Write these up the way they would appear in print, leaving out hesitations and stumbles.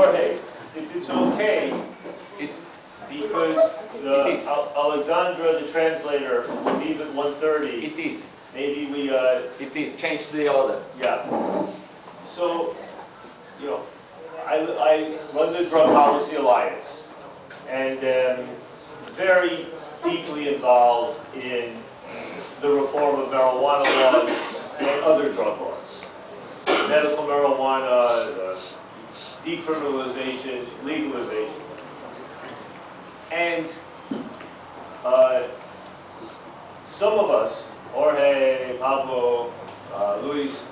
Jorge, if it's okay, because Alexandra, the translator, will leave at 1:30. It is. Maybe we. It is. Change the order. Yeah. So, you know, I run the Drug Policy Alliance, and very deeply involved in the reform of marijuana laws and other drug laws. Medical marijuana, decriminalization, legalization. And some of us, Jorge, Pablo, Luis,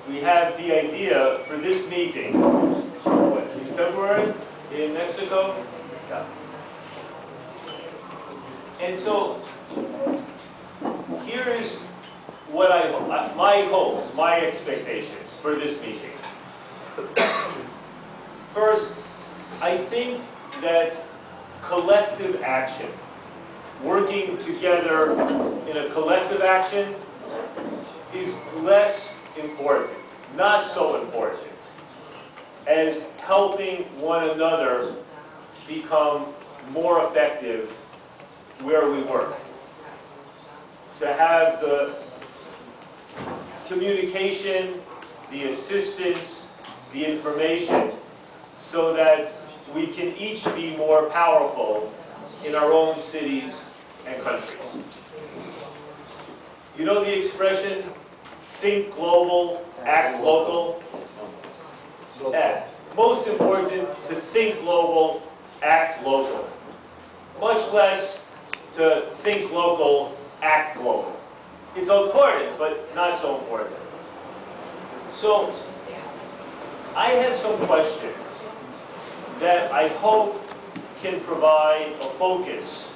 we have the idea for this meeting, in February, in Mexico? Yeah. And so, here is what my hopes, my expectations for this meeting. First, I think that collective action, working together in a collective action, is less important, not so important, as helping one another become more effective where we work. To have the communication, the assistance, the information, so that we can each be more powerful in our own cities and countries. You know the expression, think global, act local? Yeah. Most important to think global, act local. Much less to think local, act global. It's important, but not so important. So, I have some questions that I hope can provide a focus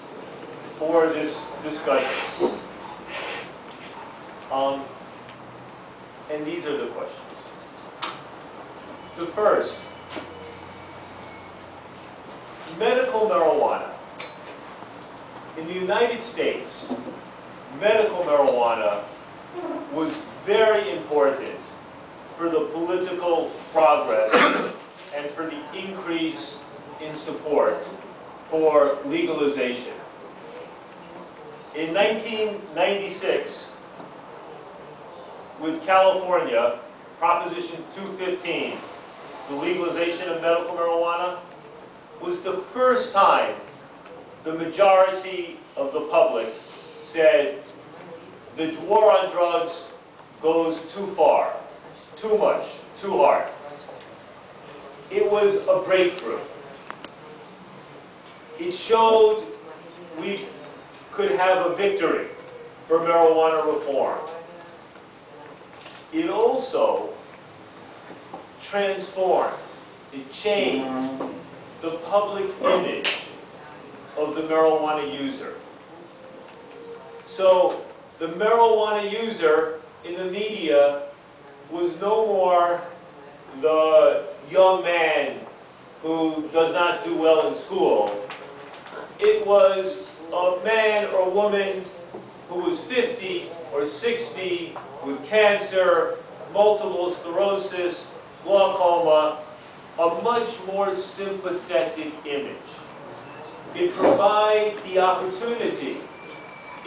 for this discussion. And these are the questions. The first, medical marijuana. In the United States, medical marijuana was very important for the political progress and for the increase in support for legalization. In 1996, with California, Proposition 215, the legalization of medical marijuana, was the first time the majority of the public said the war on drugs goes too far, too much, too hard. It was a breakthrough. It showed we could have a victory for marijuana reform. It also transformed, it changed the public image of the marijuana user. So the marijuana user in the media was no more the young man who does not do well in school. It was a man or woman who was 50 or 60 with cancer, multiple sclerosis, glaucoma, a much more sympathetic image. It provides the opportunity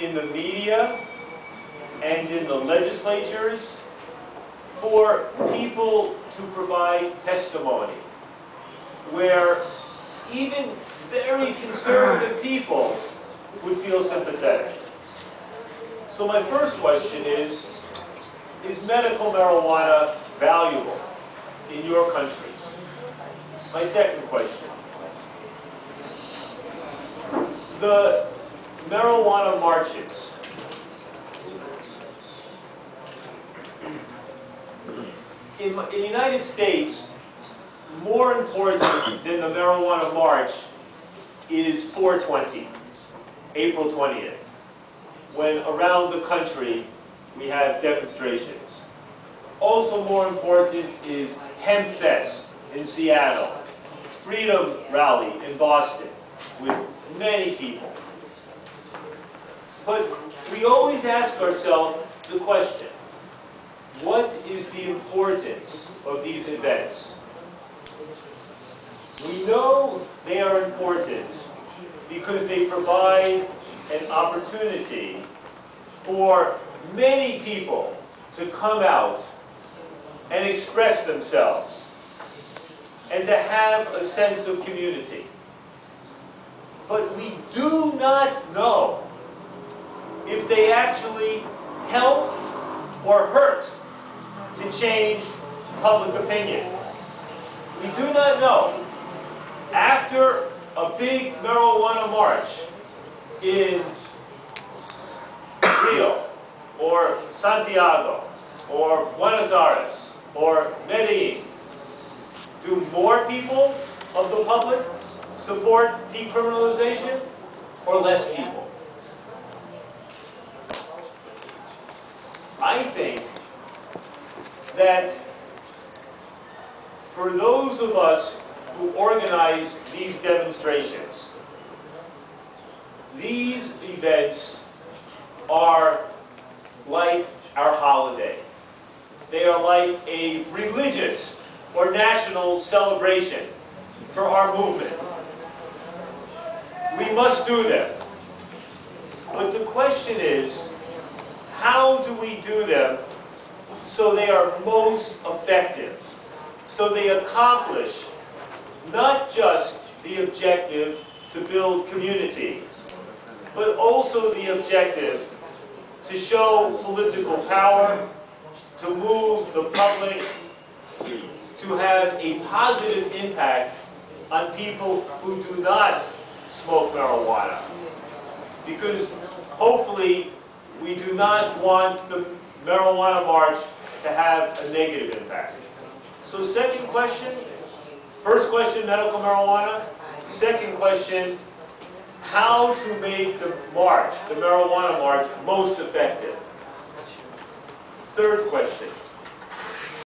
in the media and in the legislatures for people to provide testimony where even very conservative people would feel sympathetic. So my first question is medical marijuana valuable in your countries? My second question, the marijuana marches. In the United States, more important than the marijuana march is 4/20, April 20th, when around the country we have demonstrations. Also more important is Hemp Fest in Seattle, Freedom Rally in Boston with many people. But we always ask ourselves the question, what is the importance of these events? We know they are important because they provide an opportunity for many people to come out and express themselves and to have a sense of community. But we do not know if they actually help or hurt to change public opinion. We do not know. After a big marijuana march in Rio, or Santiago, or Buenos Aires, or Medellin, do more people of the public support decriminalization, or less people? I think that for those of us who organize these demonstrations, these events are like our holiday. They are like a religious or national celebration for our movement. We must do them. But the question is, how do we do them so they are most effective? So they accomplish not just the objective to build community, but also the objective to show political power, to move the public, to have a positive impact on people who do not smoke marijuana. Because hopefully we do not want the marijuana march to have a negative impact. So second question, first question, medical marijuana. Second question, how to make the march, the marijuana march, most effective. Third question,